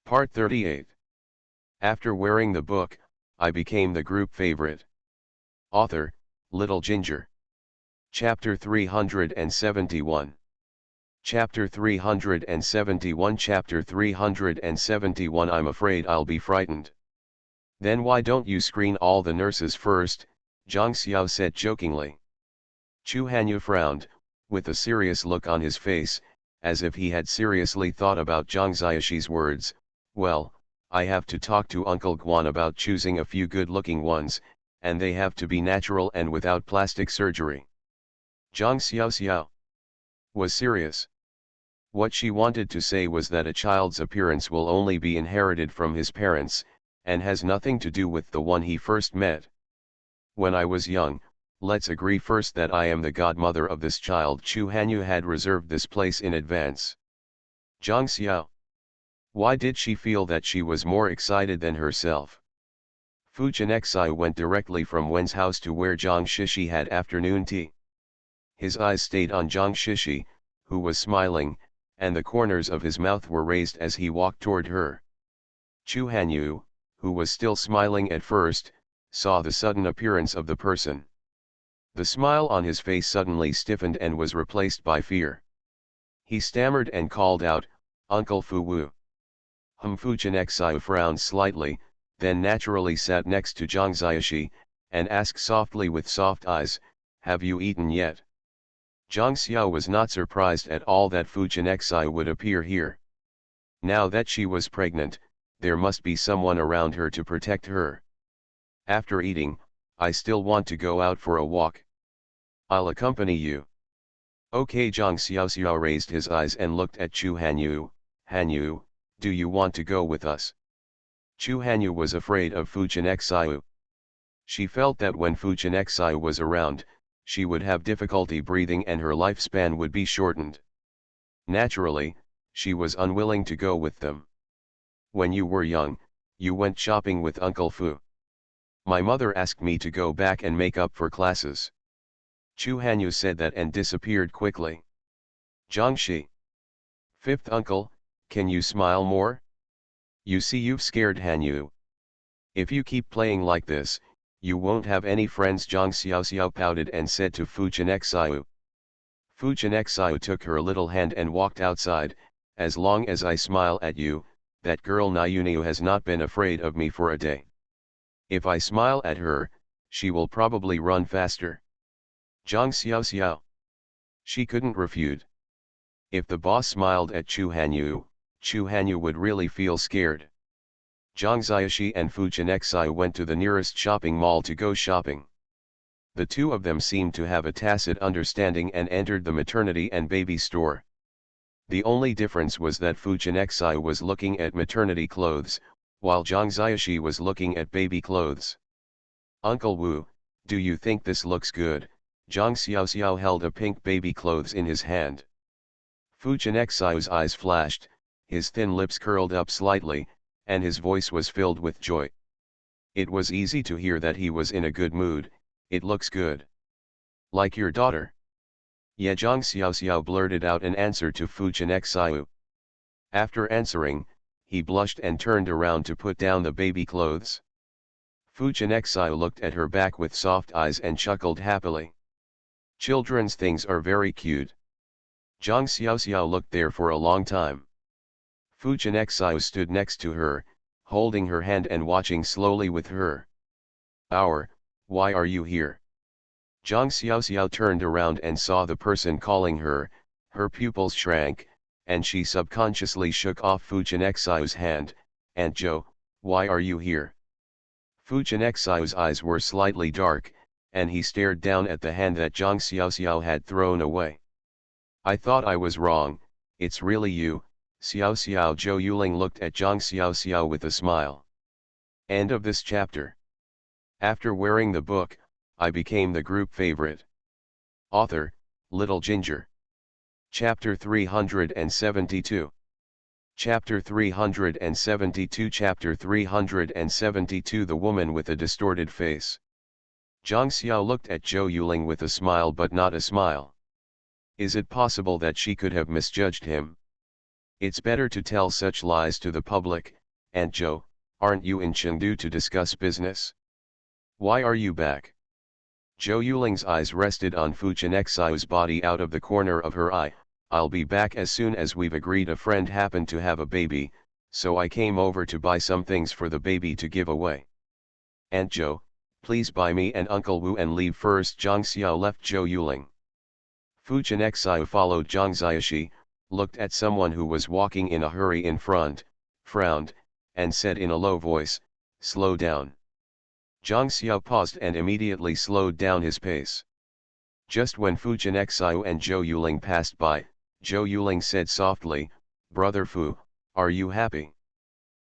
Part 38. After wearing the book, I became the group favorite. Author, Little Ginger. Chapter 371. Chapter 371 Chapter 371 I'm afraid I'll be frightened. Then why don't you screen all the nurses first, Zhang Xiao said jokingly. Chu Hanyu frowned, with a serious look on his face, as if he had seriously thought about Zhang Xiaoxi's words. Well, I have to talk to Uncle Guan about choosing a few good-looking ones, and they have to be natural and without plastic surgery. Zhang Xiao was serious. What she wanted to say was that a child's appearance will only be inherited from his parents, and has nothing to do with the one he first met. When I was young, let's agree first that I am the godmother of this child. Chu Hanyu had reserved this place in advance. Zhang Xiao. Why did she feel that she was more excited than herself? Fu Chenexai went directly from Wen's house to where Zhang Shishi had afternoon tea. His eyes stayed on Zhang Shishi, who was smiling, and the corners of his mouth were raised as he walked toward her. Chu Hanyu, who was still smiling at first, saw the sudden appearance of the person. The smile on his face suddenly stiffened and was replaced by fear. He stammered and called out, "Uncle Fu Wu." Fu Chenexai frowned slightly, then naturally sat next to Zhang Xiaoxi, and asked softly with soft eyes, "Have you eaten yet?" Zhang Xiao was not surprised at all that Fu Chenexai would appear here. Now that she was pregnant, there must be someone around her to protect her. After eating, I still want to go out for a walk. I'll accompany you. Okay. Zhang Xiaoxiao raised his eyes and looked at Chu Hanyu. Hanyu, do you want to go with us? Chu Hanyu was afraid of Fu Chenexai. She felt that when Fu Chenexai was around, she would have difficulty breathing and her lifespan would be shortened. Naturally, she was unwilling to go with them. When you were young, you went shopping with Uncle Fu. My mother asked me to go back and make up for classes. Chu Hanyu said that and disappeared quickly. Zhang Shi. Fifth uncle, can you smile more? You see, you've scared Hanyu. If you keep playing like this, you won't have any friends. Zhang Xiaoxiao pouted and said to Fu Chenexai. Fu Chenexai took her little hand and walked outside. As long as I smile at you, that girl Niuniu has not been afraid of me for a day. If I smile at her, she will probably run faster. Zhang Xiaoxiao. She couldn't refute. If the boss smiled at Chu Hanyu would really feel scared. Zhang Xiaoxi and Fu Chenexai went to the nearest shopping mall to go shopping. The two of them seemed to have a tacit understanding and entered the maternity and baby store. The only difference was that Fu Chenexai was looking at maternity clothes, while Zhang Xiaoxi was looking at baby clothes. Uncle Wu, do you think this looks good? Zhang Xiaoxiao held a pink baby clothes in his hand. Fu Chenexai's eyes flashed, his thin lips curled up slightly, and his voice was filled with joy. It was easy to hear that he was in a good mood. It looks good. Like your daughter? Yeah. Zhang Xiaoxiao blurted out an answer to Fu Chenexai. After answering, he blushed and turned around to put down the baby clothes. Fu Chenexai looked at her back with soft eyes and chuckled happily. Children's things are very cute. Zhang Xiaoxiao looked there for a long time. Fu Chenexai stood next to her, holding her hand and watching slowly with her. Why are you here? Zhang Xiaoxiao turned around and saw the person calling her. Her pupils shrank, and she subconsciously shook off Fu Chenexai's hand. Aunt Zhou, why are you here? Fu Chenexai's eyes were slightly dark, and he stared down at the hand that Zhang Xiaoxiao had thrown away. I thought I was wrong, it's really you, Xiaoxiao. Zhou Yuling looked at Zhang Xiaoxiao with a smile. End of this chapter. After wearing the book, I became the group favorite. Author, Little Ginger. Chapter 372. Chapter 372 Chapter 372 The Woman with a Distorted Face. Zhang Xiao looked at Zhou Yuling with a smile but not a smile. Is it possible that she could have misjudged him? It's better to tell such lies to the public. Aunt Joe, aren't you in Chengdu to discuss business? Why are you back? Zhou Yuling's eyes rested on Fu Chenxiao's body out of the corner of her eye. I'll be back as soon as we've agreed. A friend happened to have a baby, so I came over to buy some things for the baby to give away. Aunt Joe, please buy me and Uncle Wu and leave first. Zhang Xiao left Zhou Yuling. Fu Chenxiao followed Zhang Ziaxi, looked at someone who was walking in a hurry in front, frowned, and said in a low voice, "Slow down." Zhang Xiao paused and immediately slowed down his pace. Just when Fu Chenxiao and Zhou Yuling passed by, Zhou Yuling said softly, "Brother Fu, are you happy?"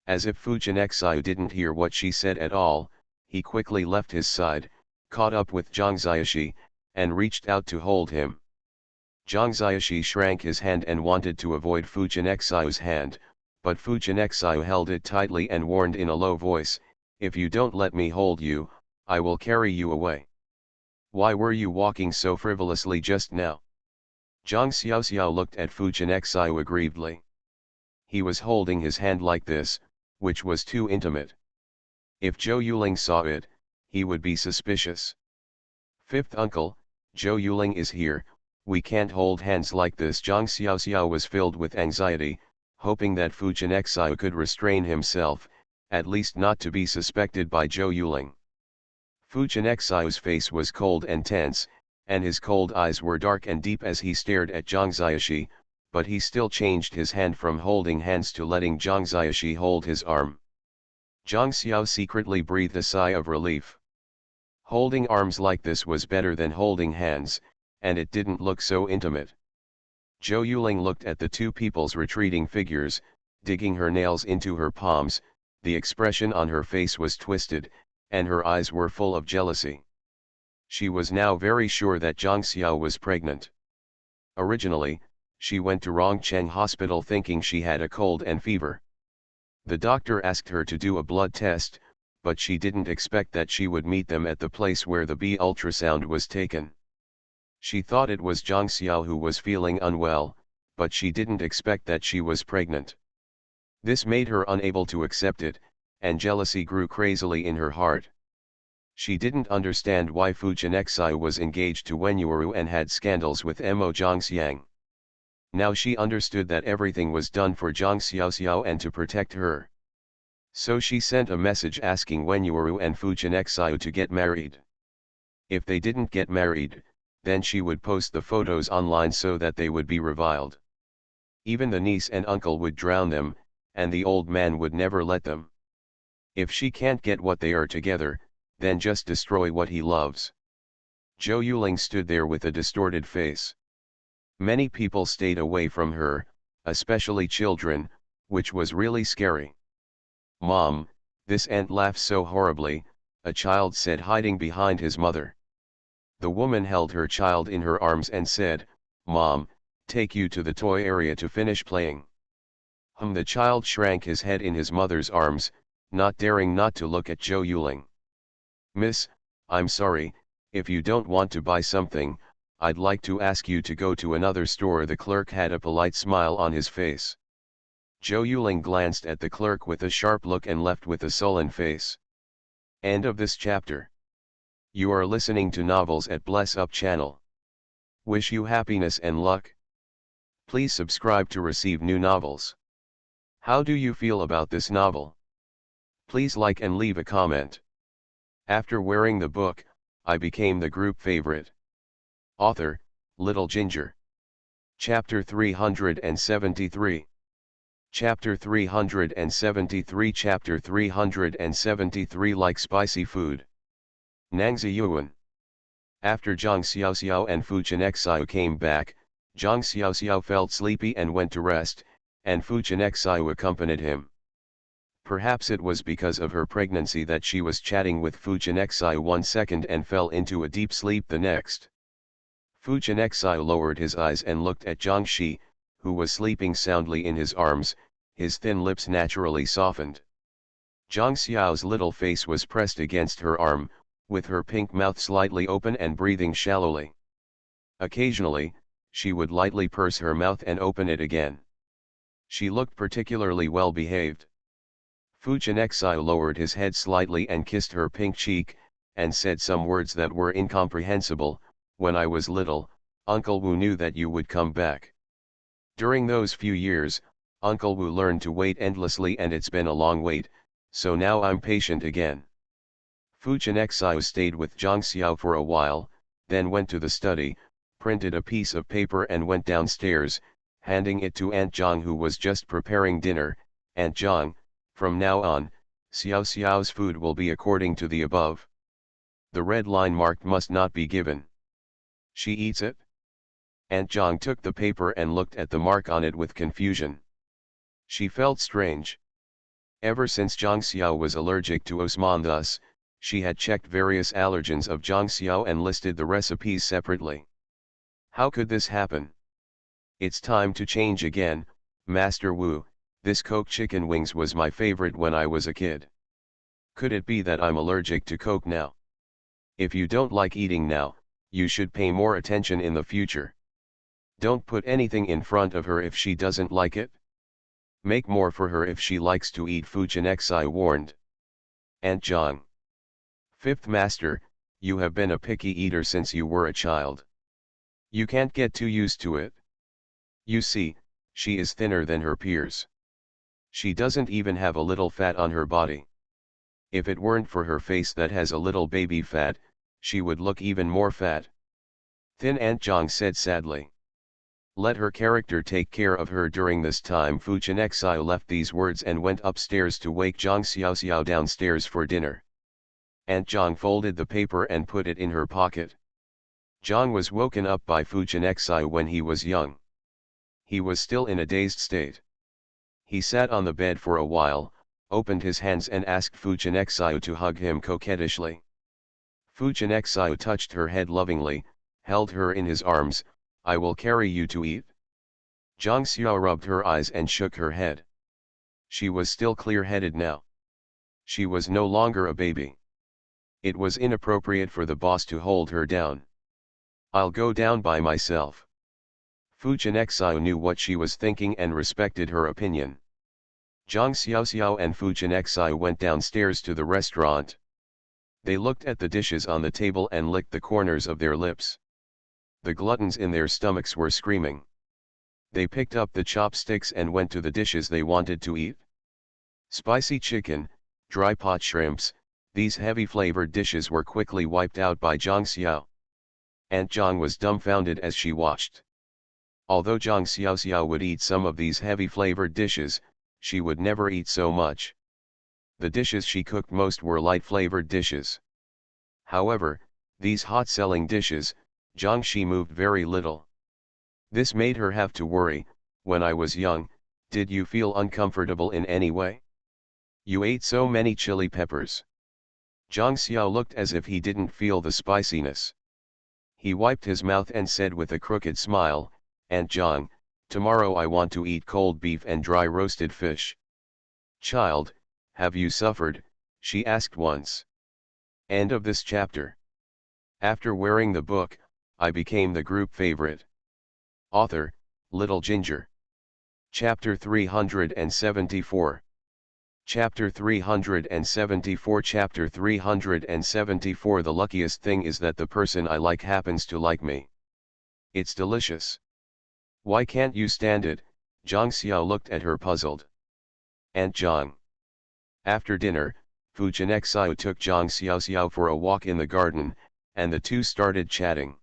As if Fu Chenxiao didn't hear what she said at all, he quickly left his side, caught up with Zhang Ziaxi, and reached out to hold him. Zhang Ziaxi shrank his hand and wanted to avoid Fu Chenxiao's hand, but Fu Chenxiao held it tightly and warned in a low voice, "If you don't let me hold you, I will carry you away." "Why were you walking so frivolously just now?" Zhang Xiaoxiao looked at Fu Chenxiao aggrievedly. He was holding his hand like this, which was too intimate. If Zhou Yuling saw it, he would be suspicious. "Fifth uncle, Zhou Yuling is here, we can't hold hands like this." Zhang Xiaoxiao was filled with anxiety, hoping that Fu Chenxiao could restrain himself, at least not to be suspected by Zhou Yuling. Fu Chenxiao's face was cold and tense, and his cold eyes were dark and deep as he stared at Zhang Ziaxi, but he still changed his hand from holding hands to letting Zhang Ziaxi hold his arm. Zhang Xiao secretly breathed a sigh of relief. Holding arms like this was better than holding hands, and it didn't look so intimate. Zhou Yuling looked at the two people's retreating figures, digging her nails into her palms. The expression on her face was twisted, and her eyes were full of jealousy. She was now very sure that Zhang Xiao was pregnant. Originally, she went to Rongcheng Hospital thinking she had a cold and fever. The doctor asked her to do a blood test, but she didn't expect that she would meet them at the place where the B ultrasound was taken. She thought it was Zhang Xiao who was feeling unwell, but she didn't expect that she was pregnant. This made her unable to accept it, and jealousy grew crazily in her heart. She didn't understand why Fu Chenxiao was engaged to Wen Yuuru and had scandals with Mo Zhangxiang. Now she understood that everything was done for Zhang Xiaoxiao and to protect her. So she sent a message asking Wen Yuuru and Fu Chenxiao to get married. If they didn't get married, then she would post the photos online so that they would be reviled. Even the niece and uncle would drown them, and the old man would never let them. If she can't get what they are together, then just destroy what he loves. Zhou Yuling stood there with a distorted face. Many people stayed away from her, especially children, which was really scary. "Mom, this aunt laughs so horribly," a child said hiding behind his mother. The woman held her child in her arms and said, "Mom, take you to the toy area to finish playing." The child shrank his head in his mother's arms, not daring not to look at Zhou Yuling. "Miss, I'm sorry, if you don't want to buy something, I'd like to ask you to go to another store." The clerk had a polite smile on his face. Zhou Yuling glanced at the clerk with a sharp look and left with a sullen face. End of this chapter. You are listening to Novels at Bless Up channel. Wish you happiness and luck. Please subscribe to receive new novels. How do you feel about this novel? Please like and leave a comment. After wearing the book, I became the group favorite. Author, Little Ginger. Chapter 373. Chapter 373. Chapter 373. Like spicy food. Nangzi Yuan. After Zhang Xiaoxiao and Fu Chenxiao came back, Zhang Xiaoxiao felt sleepy and went to rest, and Fu Chenxiao accompanied him. Perhaps it was because of her pregnancy that she was chatting with Fu Chenxiao one second and fell into a deep sleep the next. Fu Chenxiao lowered his eyes and looked at Zhang Shi, who was sleeping soundly in his arms, his thin lips naturally softened. Zhang Xiao's little face was pressed against her arm, with her pink mouth slightly open and breathing shallowly. Occasionally, she would lightly purse her mouth and open it again. She looked particularly well behaved. Fujianexai lowered his head slightly and kissed her pink cheek, and said some words that were incomprehensible. When I was little, Uncle Wu knew that you would come back. During those few years, Uncle Wu learned to wait endlessly, and it's been a long wait, so now I'm patient again. Fujianexai stayed with Zhang Xiao for a while, then went to the study, printed a piece of paper and went downstairs, handing it to Aunt Zhang, who was just preparing dinner. Aunt Zhang, from now on, Xiao Xiao's food will be according to the above. The red line marked must not be given. She eats it? Aunt Zhang took the paper and looked at the mark on it with confusion. She felt strange. Ever since Zhang Xiao was allergic to Osman, thus, she had checked various allergens of Zhang Xiao and listed the recipes separately. How could this happen? It's time to change again, Master Wu. This Coke chicken wings was my favorite when I was a kid. Could it be that I'm allergic to Coke now? If you don't like eating now, you should pay more attention in the future. Don't put anything in front of her if she doesn't like it. Make more for her if she likes to eat, Fujianexai warned. Aunt Zhang. Fifth Master, you have been a picky eater since you were a child. You can't get too used to it. You see, she is thinner than her peers. She doesn't even have a little fat on her body. If it weren't for her face that has a little baby fat, she would look even more fat. Thin Aunt Zhang said sadly. Let her character take care of her. During this time, Fujianexai left these words and went upstairs to wake Zhang Xiaoxiao downstairs for dinner. Aunt Zhang folded the paper and put it in her pocket. Zhang was woken up by Fujianexai when he was young. He was still in a dazed state. He sat on the bed for a while, opened his hands and asked Fujianexai to hug him coquettishly. Fujianexai touched her head lovingly, held her in his arms. I will carry you to eat. Zhang Xiao rubbed her eyes and shook her head. She was still clear-headed now. She was no longer a baby. It was inappropriate for the boss to hold her down. I'll go down by myself. Fujianexai knew what she was thinking and respected her opinion. Zhang Xiaoxiao and Fujianexai went downstairs to the restaurant. They looked at the dishes on the table and licked the corners of their lips. The gluttons in their stomachs were screaming. They picked up the chopsticks and went to the dishes they wanted to eat. Spicy chicken, dry pot shrimps, these heavy flavored dishes were quickly wiped out by Zhang Xiao. Aunt Zhang was dumbfounded as she watched. Although Zhang Xiaoxiao would eat some of these heavy flavored dishes, she would never eat so much. The dishes she cooked most were light flavored dishes. However, these hot-selling dishes, Zhang Shi moved very little. This made her have to worry. When I was young, did you feel uncomfortable in any way? You ate so many chili peppers. Zhang Xiao looked as if he didn't feel the spiciness. He wiped his mouth and said with a crooked smile, Aunt Zhang, tomorrow I want to eat cold beef and dry roasted fish. Child, have you suffered? She asked once. End of this chapter. After wearing the book, I became the group favorite. Author, Little Ginger. Chapter 374. Chapter 374. Chapter 374. The luckiest thing is that the person I like happens to like me. It's delicious. Why can't you stand it? Zhang Xiao looked at her puzzled. Aunt Zhang. After dinner, Fujianexai took Zhang Xiaoxiao for a walk in the garden, and the two started chatting.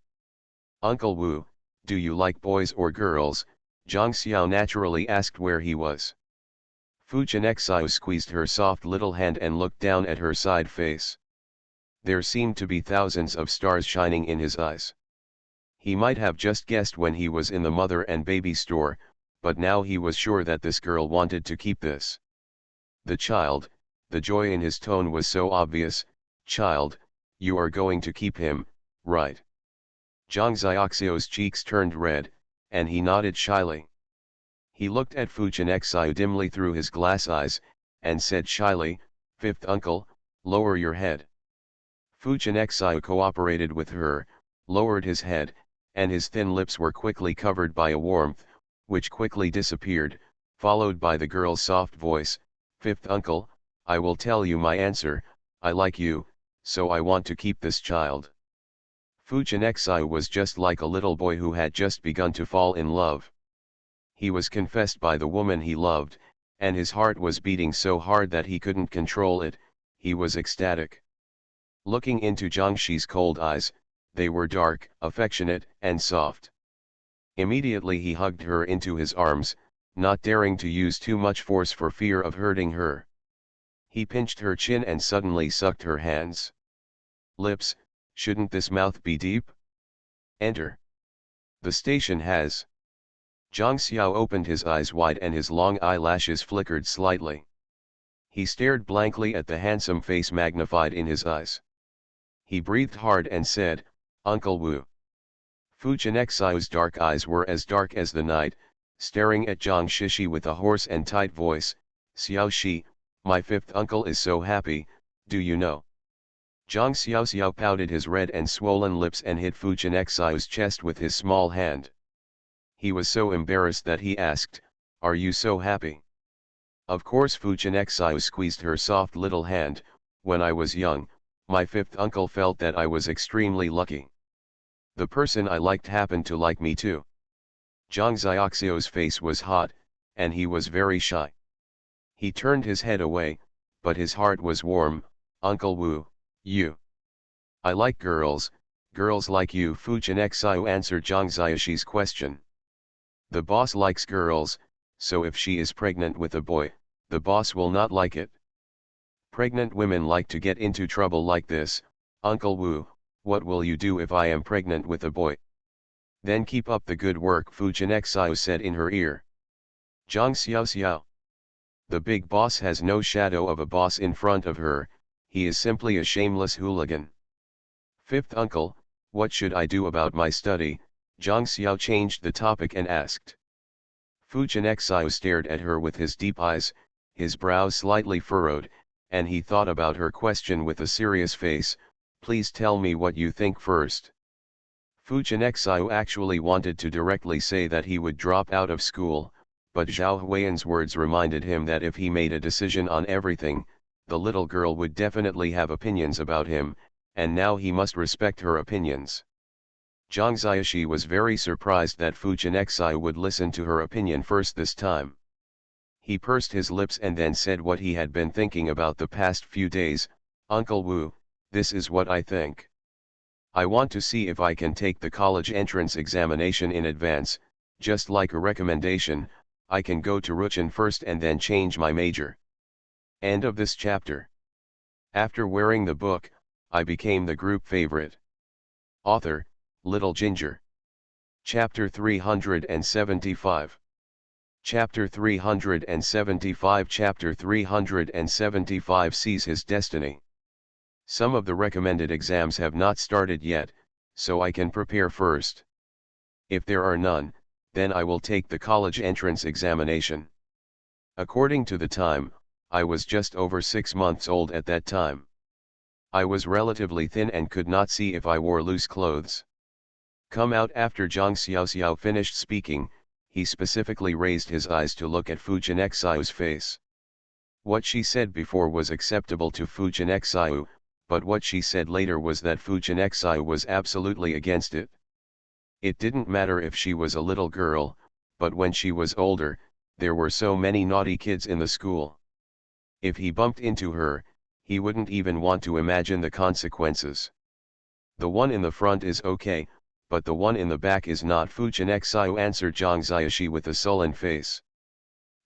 Uncle Wu, do you like boys or girls? Zhang Xiao naturally asked where he was. Fujianexai squeezed her soft little hand and looked down at her side face. There seemed to be thousands of stars shining in his eyes. He might have just guessed when he was in the mother and baby store, but now he was sure that this girl wanted to keep this. The joy in his tone was so obvious. Child, you are going to keep him, right? Zhang Xiaoxiao's cheeks turned red, and he nodded shyly. He looked at Fujianexai dimly through his glass eyes, and said shyly, Fifth uncle, lower your head. Fujianexai cooperated with her, lowered his head, and his thin lips were quickly covered by a warmth, which quickly disappeared. followed by the girl's soft voice, "Fifth uncle, I will tell you my answer, I like you, so I want to keep this child." Fujianexai was just like a little boy who had just begun to fall in love. He was confessed by the woman he loved, and his heart was beating so hard that he couldn't control it. He was ecstatic. Looking into Jiangxi's cold eyes, they were dark, affectionate, and soft. Immediately he hugged her into his arms, not daring to use too much force for fear of hurting her. He pinched her chin and suddenly sucked her hands. Lips, shouldn't this mouth be deep? Enter. The station has. Zhang Xiao opened his eyes wide and his long eyelashes flickered slightly. He stared blankly at the handsome face magnified in his eyes. He breathed hard and said, "Uncle Wu." Fujianexai's dark eyes were as dark as the night, staring at Zhang Shishi with a hoarse and tight voice, "Xiao Shi, my fifth uncle is so happy, do you know?" Zhang Xiao pouted his red and swollen lips and hit Fujianexai's chest with his small hand. He was so embarrassed that he asked, "Are you so happy?" Of course Fujianexai squeezed her soft little hand. "When I was young, my fifth uncle felt that I was extremely lucky. The person I liked happened to like me too." Zhang Xiaoxio's face was hot, and he was very shy. He turned his head away, but his heart was warm. "Uncle Wu, you." "I like girls, girls like you," Fujianexai answered Zhang Xiaoxi's question. "The boss likes girls, so if she is pregnant with a boy, the boss will not like it. Pregnant women like to get into trouble like this. Uncle Wu, what will you do if I am pregnant with a boy?" "Then keep up the good work," Fujianexai said in her ear. Zhang Xiao. The big boss has no shadow of a boss in front of her, he is simply a shameless hooligan. "Fifth uncle, what should I do about my study?" Zhang Xiao changed the topic and asked. Fujianexai stared at her with his deep eyes, his brows slightly furrowed, and he thought about her question with a serious face. "Please tell me what you think first." Fujianexai actually wanted to directly say that he would drop out of school, but Zhao Huiyan's words reminded him that if he made a decision on everything, the little girl would definitely have opinions about him, and now he must respect her opinions. Zhang Xiaoxi was very surprised that Fujianexai would listen to her opinion first this time. He pursed his lips and then said what he had been thinking about the past few days. "Uncle Wu, this is what I think. I want to see if I can take the college entrance examination in advance, just like a recommendation. I can go to Ruchin first and then change my major." End of this chapter. After wearing the book, I became the group favorite. Author, Little Ginger. Chapter 375. Chapter 375. Chapter 375 sees his destiny. Some of the recommended exams have not started yet, so I can prepare first. If there are none, then I will take the college entrance examination. According to the time, I was just over 6 months old at that time. I was relatively thin and could not see if I wore loose clothes. Come out. After Zhang Xiao finished speaking, he specifically raised his eyes to look at Fujianexai's face. What she said before was acceptable to Fujianexai, but what she said later was that Fujianexai was absolutely against it. It didn't matter if she was a little girl, but when she was older, there were so many naughty kids in the school. If he bumped into her, he wouldn't even want to imagine the consequences. "The one in the front is okay, but the one in the back is not," Fujianexai answered Zhang Xiaoxi with a sullen face.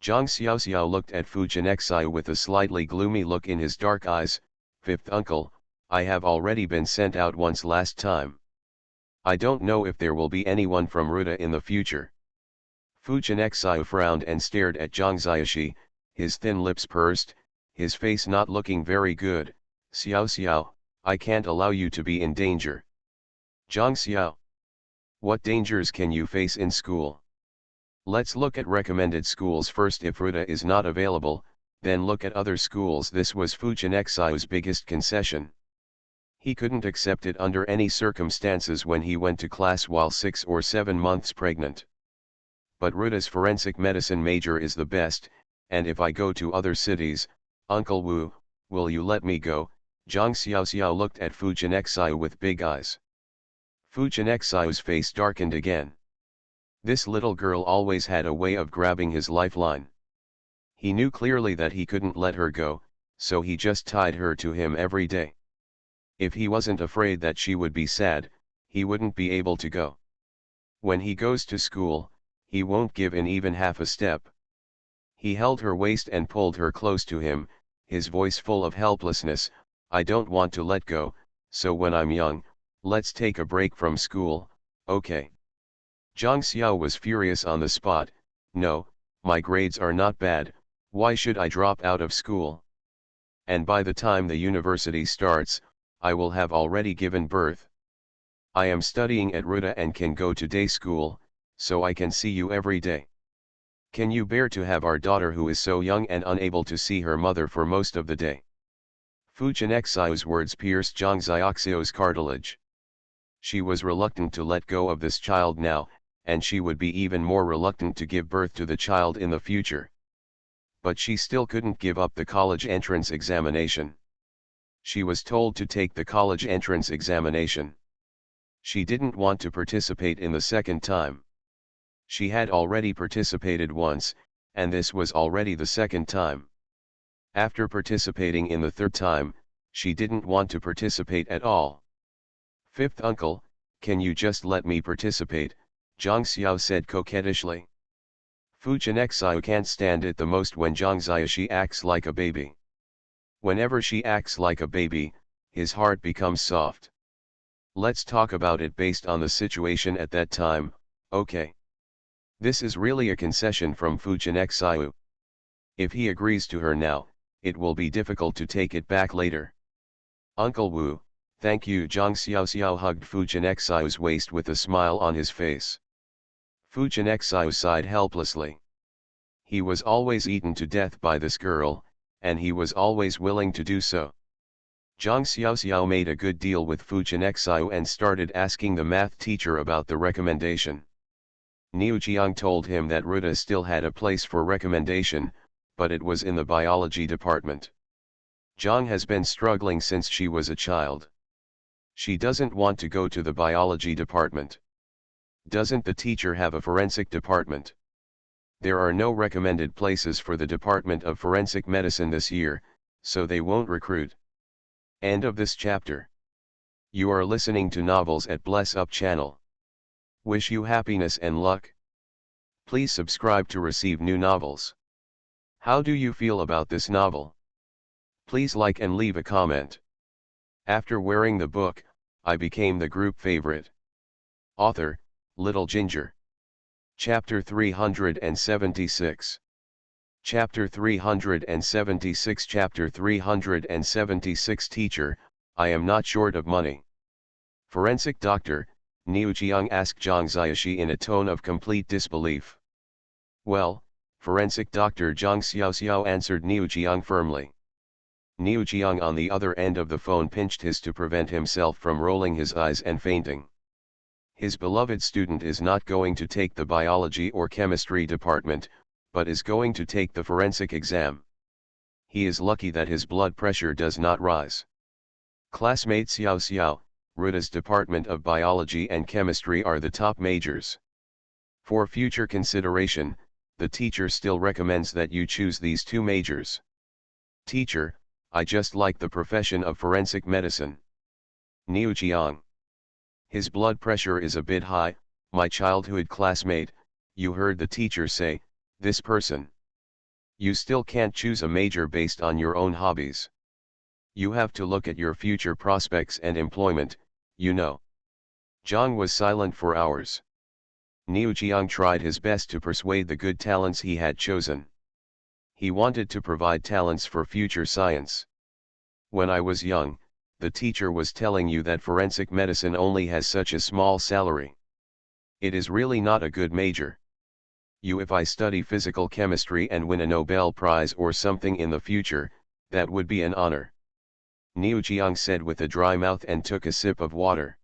Zhang Xiao looked at Fujianexai with a slightly gloomy look in his dark eyes. "Fifth uncle, I have already been sent out once last time. I don't know if there will be anyone from Ruda in the future." Fujianexai frowned and stared at Zhang Xiaoxi, his thin lips pursed, his face not looking very good. Xiao, I can't allow you to be in danger." "Zhang Xiao, what dangers can you face in school? Let's look at recommended schools first. If Ruda is not available, then look at other schools." This was Fujianexai's biggest concession. He couldn't accept it under any circumstances when he went to class while 6 or 7 months pregnant. but Ruta's forensic medicine major is the best, and if I go to other cities, Uncle Wu, will you let me go? Zhang Xiaoxiao looked at Fu Jianxiu with big eyes. Fu Jianxiu's face darkened again. This little girl always had a way of grabbing his lifeline. He knew clearly that he couldn't let her go, so he just tied her to him every day. If he wasn't afraid that she would be sad, he wouldn't be able to go. When he goes to school, he won't give in even half a step. He held her waist and pulled her close to him, his voice full of helplessness. I don't want to let go, so when I'm young, let's take a break from school, okay? Zhang Xiao was furious on the spot. No, my grades are not bad, why should I drop out of school? And by the time the university starts, I will have already given birth. I am studying at Ruta and can go to day school, so I can see you every day. Can you bear to have our daughter who is so young and unable to see her mother for most of the day? Fu Jianxiu's words pierced Zhang Xiaoxiu's cartilage. She was reluctant to let go of this child now, and she would be even more reluctant to give birth to the child in the future. But she still couldn't give up the college entrance examination. She was told to take the college entrance examination. She didn't want to participate in the second time. She had already participated once, and this was already the second time. After participating in the third time, she didn't want to participate at all. Fifth uncle, can you just let me participate? Zhang Xiao said coquettishly. Fu Jianxiu can't stand it the most when Zhang Xiaoxi acts like a baby. Whenever she acts like a baby, his heart becomes soft. Let's talk about it based on the situation at that time, okay? This is really a concession from Fu Jianxiu. If he agrees to her now, it will be difficult to take it back later. Uncle Wu, thank you. Zhang Xiaoxiao hugged Fu Jianxiu's waist with a smile on his face. Fu Jianxiu sighed helplessly. He was always eaten to death by this girl, and he was always willing to do so. Zhang Xiaoxiao made a good deal with Fu Jianxiu and started asking the math teacher about the recommendation. Niu Jiang told him that Ruta still had a place for recommendation, but it was in the biology department. Zhang has been struggling since she was a child. She doesn't want to go to the biology department. Doesn't the teacher have a forensic department? There are no recommended places for the Department of Forensic Medicine this year, so they won't recruit. End of this chapter. You are listening to Novels at Bless Up channel. Wish you happiness and luck. Please subscribe to receive new novels. How do you feel about this novel? Please like and leave a comment. After wearing the book, I became the group favorite. Author, Little Ginger. Chapter 376. Chapter 376. Chapter 376. Teacher, I am not short of money. Forensic doctor, Niu Jiang asked Zhang Xiaoxi in a tone of complete disbelief. Well, forensic doctor Zhang Xiaoxiao answered Niu Jiang firmly. Niu Jiang on the other end of the phone pinched his to prevent himself from rolling his eyes and fainting. His beloved student is not going to take the biology or chemistry department, but is going to take the forensic exam. He is lucky that his blood pressure does not rise. Classmate Xiao Xiao, Ruta's Department of Biology and Chemistry are the top majors. For future consideration, the teacher still recommends that you choose these two majors. Teacher, I just like the profession of forensic medicine. Niu Jiang. His blood pressure is a bit high, my childhood classmate, you heard the teacher say, this person. You still can't choose a major based on your own hobbies. You have to look at your future prospects and employment, you know. Zhang was silent for hours. Niu Jiang tried his best to persuade the good talents he had chosen. He wanted to provide talents for future science. When I was young, the teacher was telling you that forensic medicine only has such a small salary. It is really not a good major. If I study physical chemistry and win a Nobel Prize or something in the future, that would be an honor. Niu Jiang said with a dry mouth and took a sip of water.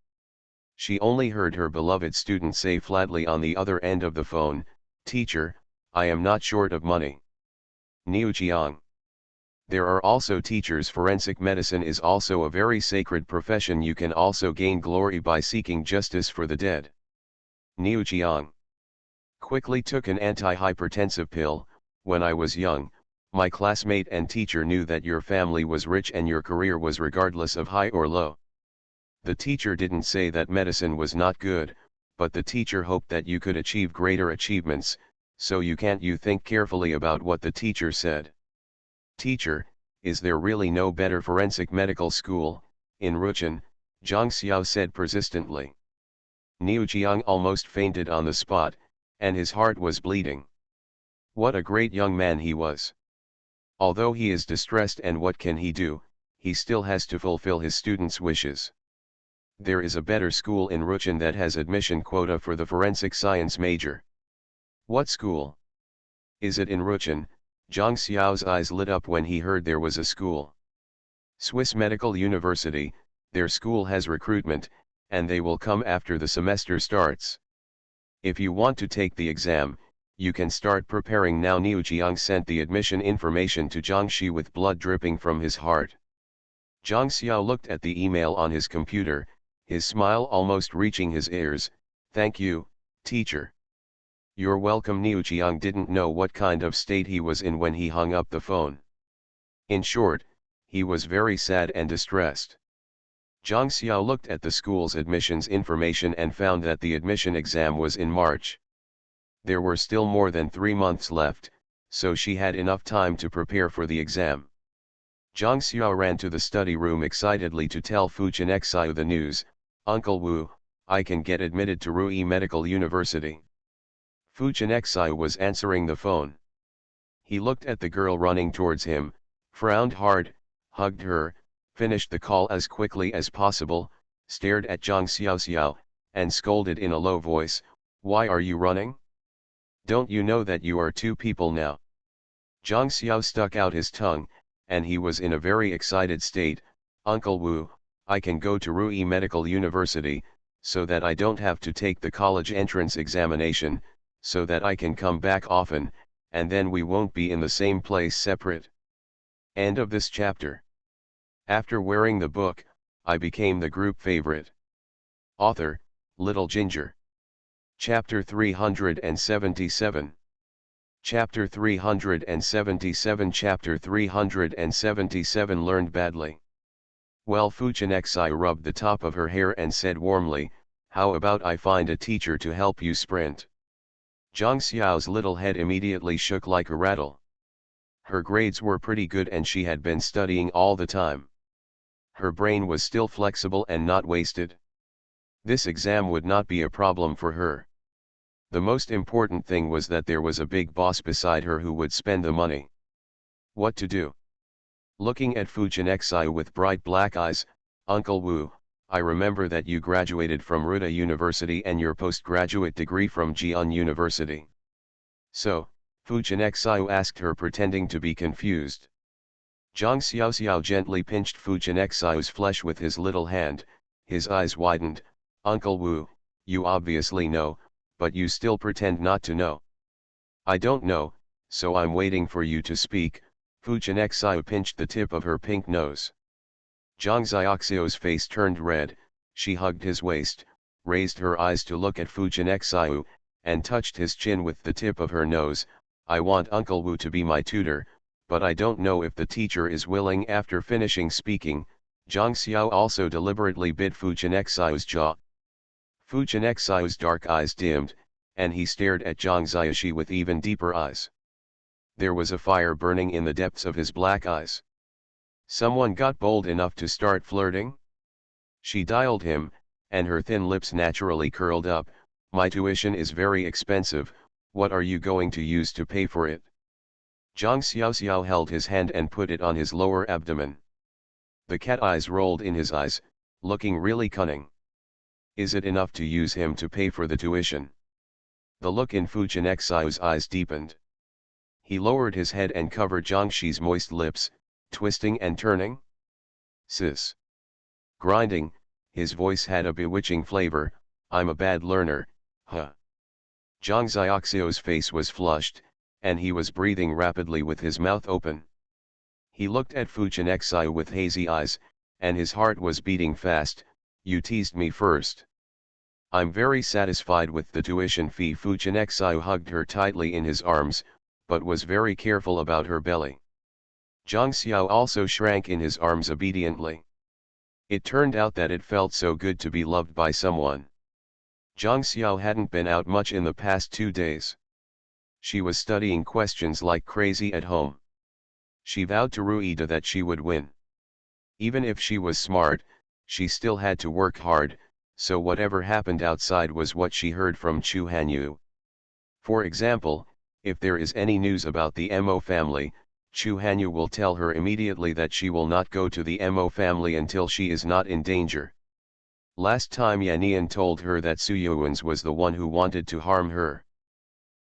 She only heard her beloved student say flatly on the other end of the phone, Teacher, I am not short of money. Niu Jiang. There are also teachers. Forensic medicine is also a very sacred profession. You can also gain glory by seeking justice for the dead. Niu Jiang. Quickly took an antihypertensive pill. When I was young, my classmate and teacher knew that your family was rich and your career was regardless of high or low. The teacher didn't say that medicine was not good, but the teacher hoped that you could achieve greater achievements, so you think carefully about what the teacher said. Teacher, is there really no better forensic medical school? In Ruchin, Zhang Xiao said persistently. Niu Jiang almost fainted on the spot, and his heart was bleeding. What a great young man he was. Although he is distressed, and what can he do, he still has to fulfill his students' wishes. There is a better school in Ruchin that has admission quota for the forensic science major. What school? Is it in Ruchin? Zhang Xiao's eyes lit up when he heard there was a school. Swiss Medical University, their school has recruitment, and they will come after the semester starts. If you want to take the exam, you can start preparing now. Niu Jiang sent the admission information to Zhang Shi with blood dripping from his heart. Zhang Xiao looked at the email on his computer, his smile almost reaching his ears. Thank you, teacher. You're welcome. Niu Jiang didn't know what kind of state he was in when he hung up the phone. In short, he was very sad and distressed. Zhang Xiao looked at the school's admissions information and found that the admission exam was in March. There were still more than 3 months left, so she had enough time to prepare for the exam. Zhang Xiao ran to the study room excitedly to tell Fu Chenxiu the news. Uncle Wu, I can get admitted to Rui Medical University. Fu Chenxiu was answering the phone. He looked at the girl running towards him, frowned hard, hugged her, finished the call as quickly as possible, stared at Zhang Xiao, and scolded in a low voice, "Why are you running? Don't you know that you are 2 people now?" Zhang Xiao stuck out his tongue, and he was in a very excited state. Uncle Wu, I can go to Rui Medical University, so that I don't have to take the college entrance examination, so that I can come back often, and then we won't be in the same place separate. End of this chapter. After wearing the book, I became the group favorite. Author, Little Ginger. Chapter 377. Chapter 377. Chapter 377. Learned badly. Well, Fu Chenxiu rubbed the top of her hair and said warmly, "How about I find a teacher to help you sprint?" Zhang Xiao's little head immediately shook like a rattle. Her grades were pretty good and she had been studying all the time. Her brain was still flexible and not wasted. This exam would not be a problem for her. The most important thing was that there was a big boss beside her who would spend the money. What to do? Looking at Fu Chenxiu with bright black eyes, "Uncle Wu, I remember that you graduated from Ruda University and your postgraduate degree from Jian University." "So?" Fu Chenxiu asked her, pretending to be confused. Zhang Xiao gently pinched Fu Chenxiu's flesh with his little hand, his eyes widened. "Uncle Wu, you obviously know, but you still pretend not to know." "I don't know, so I'm waiting for you to speak." Fu Chenxiu pinched the tip of her pink nose. Zhang Xiaoxiu's face turned red, she hugged his waist, raised her eyes to look at Fu Chenxiu, and touched his chin with the tip of her nose. "I want Uncle Wu to be my tutor, but I don't know if the teacher is willing." After finishing speaking, Zhang Xiao also deliberately bit Fu Chenxiu's jaw. Fu Chenxiu's dark eyes dimmed, and he stared at Zhang Xiaoxi with even deeper eyes. There was a fire burning in the depths of his black eyes. Someone got bold enough to start flirting? She dialed him, and her thin lips naturally curled up. "My tuition is very expensive, what are you going to use to pay for it?" Zhang Xiaoxiao held his hand and put it on his lower abdomen. The cat eyes rolled in his eyes, looking really cunning. "Is it enough to use him to pay for the tuition?" The look in Fu Chenxiu's eyes deepened. He lowered his head and covered Zhang Shi's moist lips, twisting and turning. "Sis." Grinding, his voice had a bewitching flavor. "I'm a bad learner, huh?" Zhang Xiaoxiu's face was flushed, and he was breathing rapidly with his mouth open. He looked at Fu Chenxiu with hazy eyes, and his heart was beating fast. You teased me first. I'm very satisfied with the tuition fee. Fu Chenxiu hugged her tightly in his arms, but was very careful about her belly. Zhang Xiao also shrank in his arms obediently. It turned out that it felt so good to be loved by someone. Zhang Xiao hadn't been out much in the past 2 days. She was studying questions like crazy at home. She vowed to Ruida that she would win. Even if she was smart, she still had to work hard, so whatever happened outside was what she heard from Chu Hanyu. For example, if there is any news about the Mo family, Chu Hanyu will tell her immediately that she will not go to the Mo family until she is not in danger. Last time Yanian told her that Su Yuan's was the one who wanted to harm her.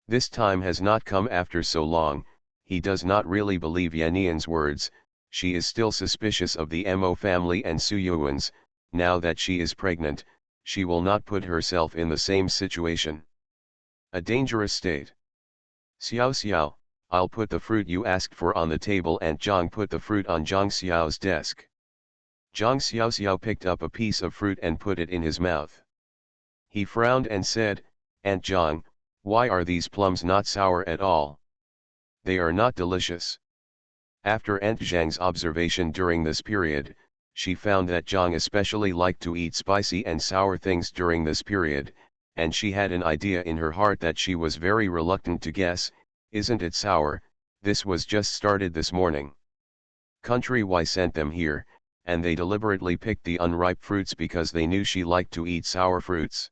This time has not come after so long. He does not really believe Yanian's words. She is still suspicious of the Mo family and Su Yuan's. Now that she is pregnant, she will not put herself in the same situation. A dangerous state. Xiao Xiao, I'll put the fruit you asked for on the table. and Zhang put the fruit on Zhang Xiao's desk. Zhang Xiao picked up a piece of fruit and put it in his mouth. He frowned and said, Aunt Zhang, why are these plums not sour at all? They are not delicious. After Aunt Zhang's observation during this period, she found that Zhang especially liked to eat spicy and sour things during this period, and she had an idea in her heart that she was very reluctant to guess. Isn't it sour? This was just started this morning. Country Y sent them here, and they deliberately picked the unripe fruits because they knew she liked to eat sour fruits.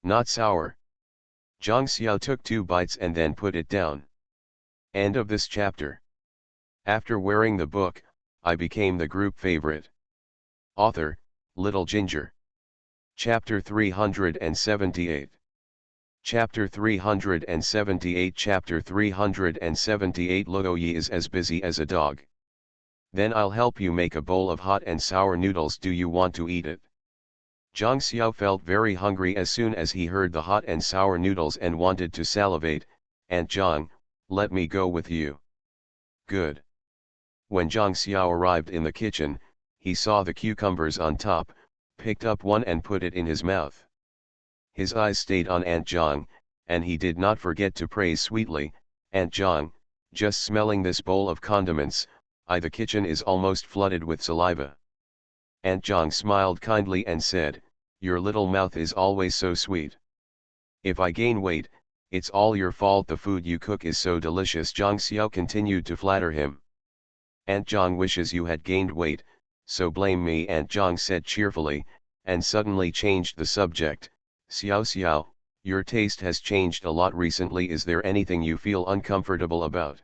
Not sour. Zhang Xiao took 2 bites and then put it down. End of this chapter. After wearing the book, I became the group favorite. Author, Little Ginger. Chapter 378. Chapter 378. Chapter 378. Luo Yi is as busy as a dog. Then I'll help you make a bowl of hot and sour noodles. Do you want to eat it? Zhang Xiao felt very hungry as soon as he heard the hot and sour noodles and wanted to salivate. Aunt Zhang, let me go with you. Good. When Zhang Xiao arrived in the kitchen, he saw the cucumbers on top, picked up one and put it in his mouth. His eyes stayed on Aunt Zhang, and he did not forget to praise sweetly, Aunt Zhang, just smelling this bowl of condiments, the kitchen is almost flooded with saliva. Aunt Zhang smiled kindly and said, your little mouth is always so sweet. If I gain weight, it's all your fault. The food you cook is so delicious. Zhang Xiao continued to flatter him. Aunt Zhang wishes you had gained weight, so blame me, Aunt Zhang said cheerfully, and suddenly changed the subject. Xiao Xiao, your taste has changed a lot recently. Is there anything you feel uncomfortable about?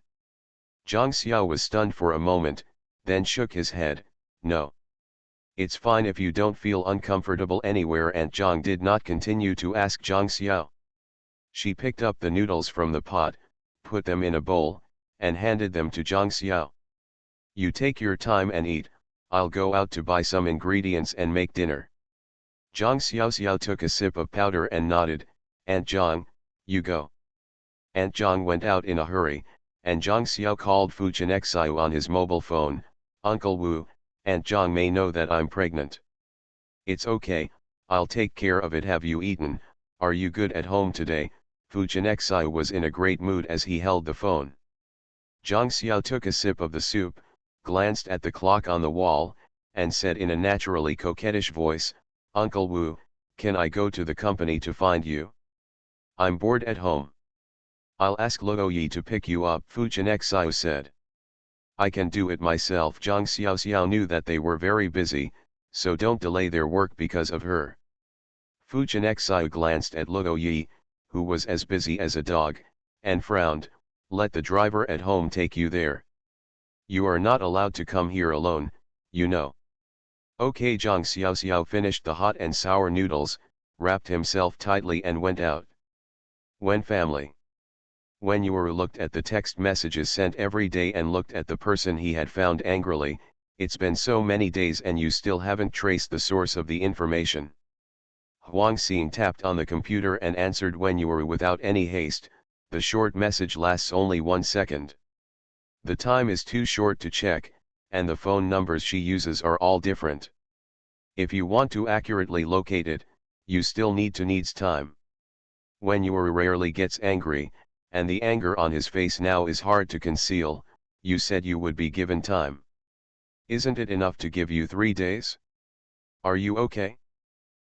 Zhang Xiao was stunned for a moment, then shook his head. No. It's fine if you don't feel uncomfortable anywhere. Aunt Zhang did not continue to ask Zhang Xiao. She picked up the noodles from the pot, put them in a bowl, and handed them to Zhang Xiao. You take your time and eat. I'll go out to buy some ingredients and make dinner. Zhang Xiao took a sip of powder and nodded. Aunt Zhang, you go. Aunt Zhang went out in a hurry, and Zhang Xiao called Fu Chenxiu on his mobile phone. Uncle Wu, Aunt Zhang may know that I'm pregnant. It's okay, I'll take care of it. Have you eaten? Are you good at home today? Fu Chenxiu was in a great mood as he held the phone. Zhang Xiao took a sip of the soup, glanced at the clock on the wall, and said in a naturally coquettish voice, Uncle Wu, can I go to the company to find you? I'm bored at home. I'll ask Luo Yi to pick you up, Fu Chenxiu said. I can do it myself. Zhang Xiao knew that they were very busy, so don't delay their work because of her. Fu Chenxiu glanced at Luo Yi, who was as busy as a dog, and frowned. Let the driver at home take you there. You are not allowed to come here alone, you know. Okay. Zhang Xiao finished the hot and sour noodles, wrapped himself tightly and went out. When family. When Yuru looked at the text messages sent every day and looked at the person he had found angrily, it's been so many days and you still haven't traced the source of the information. Huang Xing tapped on the computer and answered when you were without any haste. The short message lasts only 1 second. The time is too short to check, and the phone numbers she uses are all different. If you want to accurately locate it, you still needs time. When you rarely gets angry, and the anger on his face now is hard to conceal. You said you would be given time. Isn't it enough to give you 3 days? Are you okay?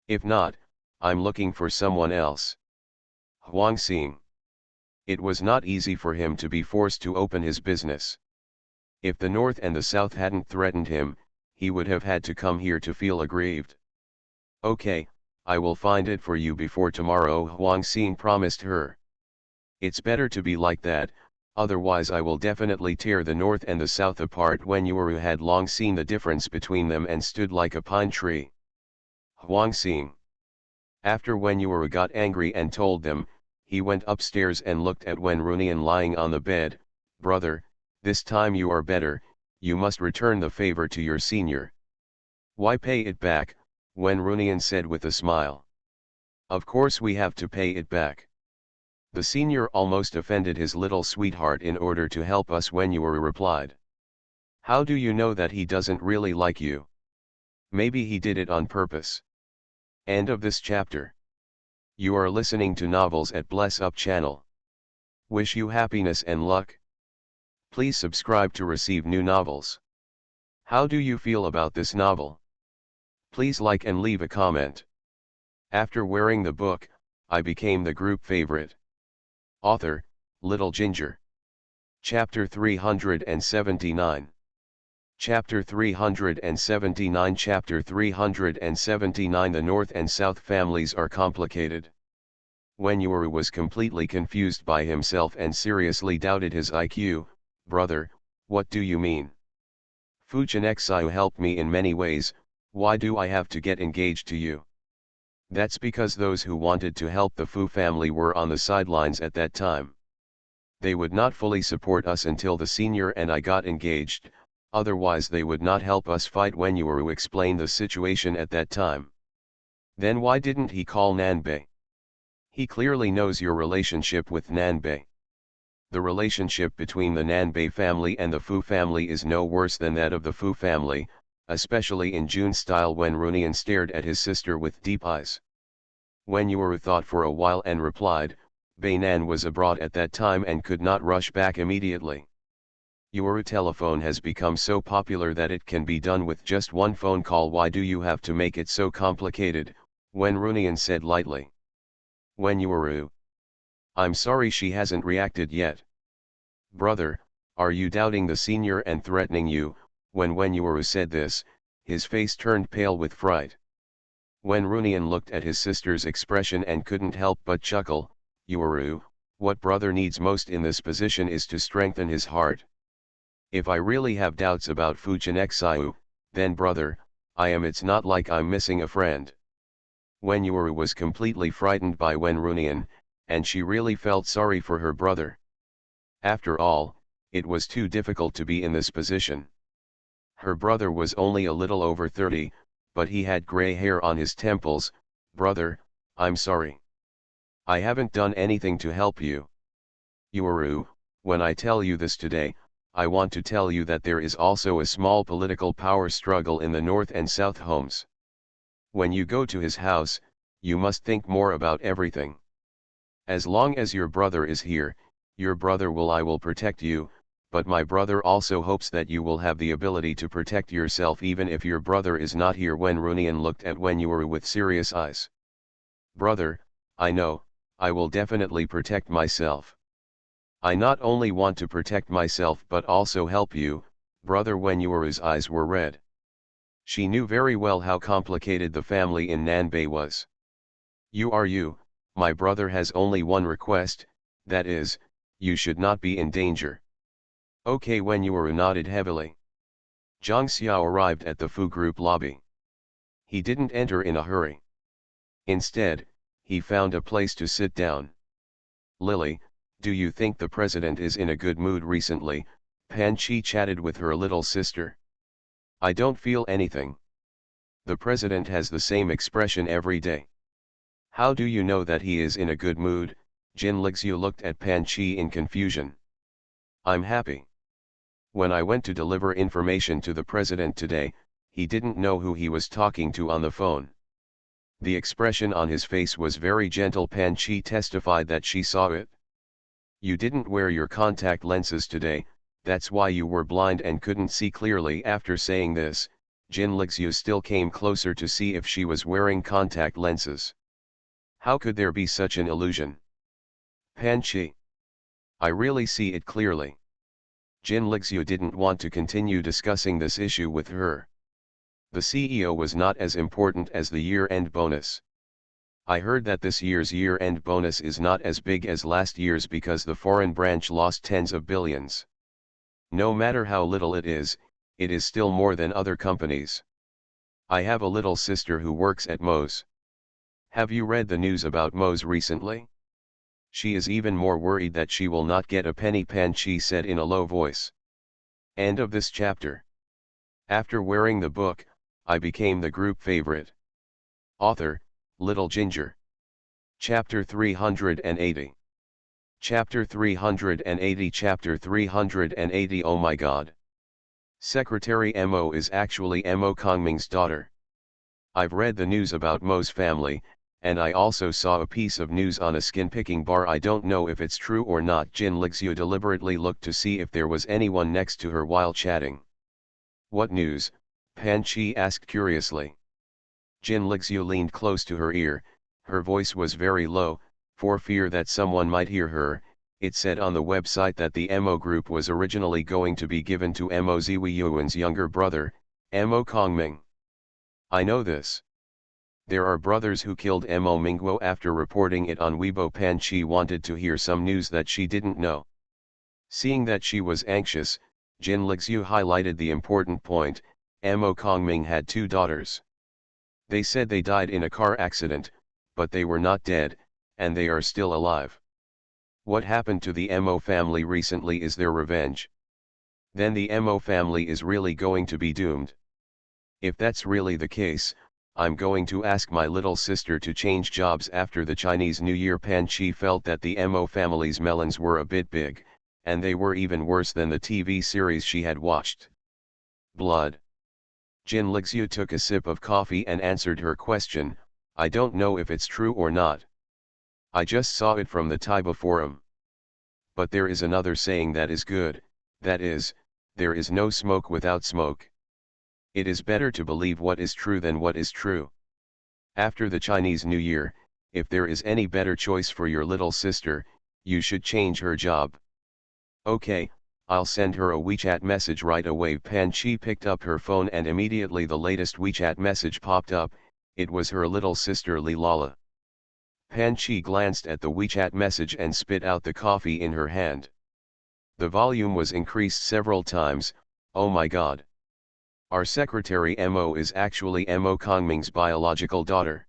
If not, I'm looking for someone else. Huang Xing. It was not easy for him to be forced to open his business. If the North and the South hadn't threatened him, he would have had to come here to feel aggrieved. Okay, I will find it for you before tomorrow, Huang Xing promised her. It's better to be like that, otherwise I will definitely tear the North and the South apart. When Yuru had long seen the difference between them and stood like a pine tree. Huang Xing. After Wen Yuru got angry and told them, he went upstairs and looked at Wen Runian lying on the bed. Brother, this time you are better, you must return the favor to your senior. Why pay it back? Wen Runian said with a smile. Of course we have to pay it back. The senior almost offended his little sweetheart in order to help us. Wen Yuru replied. How do you know that he doesn't really like you? Maybe he did it on purpose. End of this chapter. You are listening to Novels at Bless Up channel. Wish you happiness and luck. Please subscribe to receive new novels. How do you feel about this novel? Please like and leave a comment. After wearing the book, I became the group favorite. Author, Little Ginger. Chapter 379. Chapter 379. Chapter 379. The North and South families are complicated. When Yuru was completely confused by himself and seriously doubted his IQ. Brother, what do you mean? Fu Jianxiu helped me in many ways, why do I have to get engaged to you? That's because those who wanted to help the Fu family were on the sidelines at that time. They would not fully support us until the senior and I got engaged, otherwise they would not help us fight. When Yuru explained the situation at that time. Then why didn't he call Nanbei? He clearly knows your relationship with Nanbei. The relationship between the Nanbei family and the Fu family is no worse than that of the Fu family, especially in Jun's style. When Runian stared at his sister with deep eyes. When Yuru thought for a while and replied, Beinan was abroad at that time and could not rush back immediately. Yuru telephone has become so popular that it can be done with just one phone call. Why do you have to make it so complicated? When Runian said lightly. When Yuru. I'm sorry she hasn't reacted yet. Brother, are you doubting the senior and threatening you? When Yuru said this, his face turned pale with fright. When Runian looked at his sister's expression and couldn't help but chuckle, Yuru, what brother needs most in this position is to strengthen his heart. If I really have doubts about Fu Jianxiu, then brother, I am. It's not like I'm missing a friend. When Yuru was completely frightened by Wen Runian, and she really felt sorry for her brother. After all, it was too difficult to be in this position. Her brother was only a little over 30, but he had gray hair on his temples. Brother, I'm sorry. I haven't done anything to help you. Yuru, when I tell you this today, I want to tell you that there is also a small political power struggle in the North and South homes. When you go to his house, you must think more about everything. As long as your brother is here, your brother I will protect you, but my brother also hopes that you will have the ability to protect yourself even if your brother is not here. When Runian looked at Wen Yuru with serious eyes. Brother, I know, I will definitely protect myself. I not only want to protect myself but also help you, brother. Wen Yuru's eyes were red. She knew very well how complicated the family in Nanbei was. You, my brother has only one request, that is, you should not be in danger. Okay. When Yuru nodded heavily. Zhang Xiao arrived at the Fu Group lobby. He didn't enter in a hurry. Instead, he found a place to sit down. Lily, do you think the president is in a good mood recently? Pan Chi chatted with her little sister. I don't feel anything. The president has the same expression every day. How do you know that he is in a good mood? Jin Lixiu looked at Pan Chi in confusion. I'm happy. When I went to deliver information to the president today, he didn't know who he was talking to on the phone. The expression on his face was very gentle. Pan Chi testified that she saw it. You didn't wear your contact lenses today, that's why you were blind and couldn't see clearly. After saying this, Jin Lixiu still came closer to see if she was wearing contact lenses. How could there be such an illusion? Pan Chi. I really see it clearly. Jin Lixiu didn't want to continue discussing this issue with her. The CEO was not as important as the year-end bonus. I heard that this year's year-end bonus is not as big as last year's because the foreign branch lost tens of billions. No matter how little it is still more than other companies. I have a little sister who works at Moe's. Have you read the news about Moe's recently? She is even more worried that she will not get a penny. Pan Chi said in a low voice. End of this chapter. After wearing the book, I became the group favorite. Author, Little Ginger. Chapter 380. Chapter 380. Chapter 380. Oh my god. Secretary Mo is actually Mo Kongming's daughter. I've read the news about Mo's family, and I also saw a piece of news on a skin-picking bar. I don't know if it's true or not. Jin Lixiu deliberately looked to see if there was anyone next to her while chatting. What news? Pan Chi asked curiously. Jin Lixiu leaned close to her ear. Her voice was very low, for fear that someone might hear her. It said on the website that the Mo group was originally going to be given to Mo Ziwiyuan's younger brother, Mo Kongming. I know this. There are brothers who killed Mo Mingguo. After reporting it on Weibo, Pan Chi wanted to hear some news that she didn't know. Seeing that she was anxious, Jin Lixiu highlighted the important point. Mo Kongming had two daughters. They said they died in a car accident, but they were not dead, and they are still alive. What happened to the Mo family recently is their revenge. Then the Mo family is really going to be doomed. If that's really the case, I'm going to ask my little sister to change jobs after the Chinese New Year. Pan Chi felt that the Mo family's melons were a bit big, and they were even worse than the TV series she had watched. Blood. Jin Lixiu took a sip of coffee and answered her question. I don't know if it's true or not. I just saw it from the Taiba forum. But there is another saying that is good, that is, there is no smoke without smoke. It is better to believe what is true than what is true. After the Chinese New Year, if there is any better choice for your little sister, you should change her job. Okay, I'll send her a WeChat message right away. Pan Chi picked up her phone and immediately the latest WeChat message popped up. It was her little sister Li Lala. Pan Chi glanced at the WeChat message and spit out the coffee in her hand. The volume was increased several times. Oh my god. Our secretary Mo is actually Mo Kongming's biological daughter.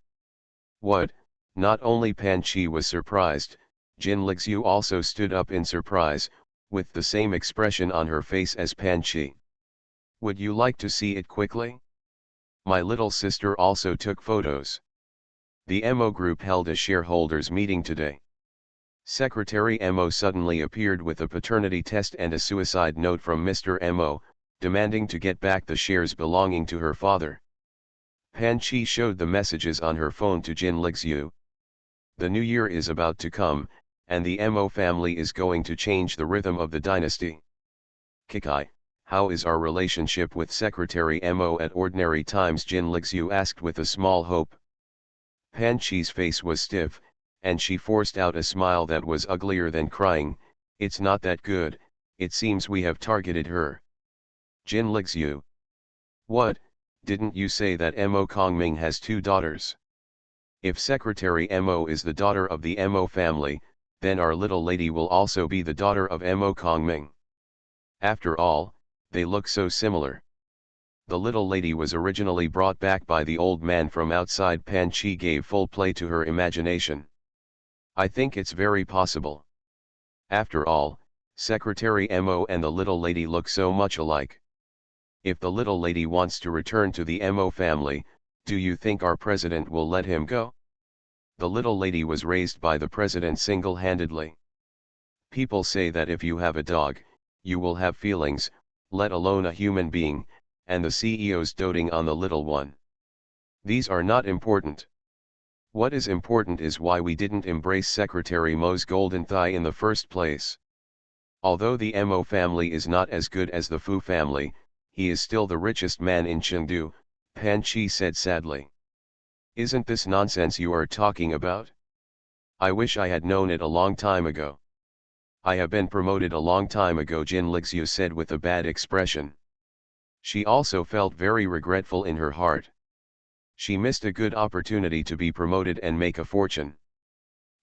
What? Not only Pan Chi was surprised, Jin Lixiu also stood up in surprise, with the same expression on her face as Pan Chi. Would you like to see it quickly? My little sister also took photos. The Mo group held a shareholders meeting today. Secretary Mo suddenly appeared with a paternity test and a suicide note from Mr. Mo, demanding to get back the shares belonging to her father. Pan Chi showed the messages on her phone to Jin Lixiu. The new year is about to come, and the Mo family is going to change the rhythm of the dynasty. Kikai, how is our relationship with Secretary Mo at ordinary times? Jin Lixiu asked with a small hope. Pan Chi's face was stiff, and she forced out a smile that was uglier than crying. It's not that good, it seems we have targeted her. Jin Lixiu. What, didn't you say that Mo Kongming has two daughters? If Secretary Mo is the daughter of the Mo family, then our little lady will also be the daughter of Mo Kongming. After all, they look so similar. The little lady was originally brought back by the old man from outside. Pan Chi gave full play to her imagination. I think it's very possible. After all, Secretary Mo and the little lady look so much alike. If the little lady wants to return to the Mo family, do you think our president will let him go? The little lady was raised by the president single-handedly. People say that if you have a dog, you will have feelings, let alone a human being, and the CEO's doting on the little one. These are not important. What is important is why we didn't embrace Secretary Mo's golden thigh in the first place. Although the Mo family is not as good as the Fu family, he is still the richest man in Chengdu, Pan Chi said sadly. Isn't this nonsense you are talking about? I wish I had known it a long time ago. I have been promoted a long time ago, Jin Lixiu said with a bad expression. She also felt very regretful in her heart. She missed a good opportunity to be promoted and make a fortune.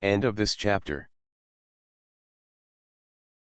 End of this chapter.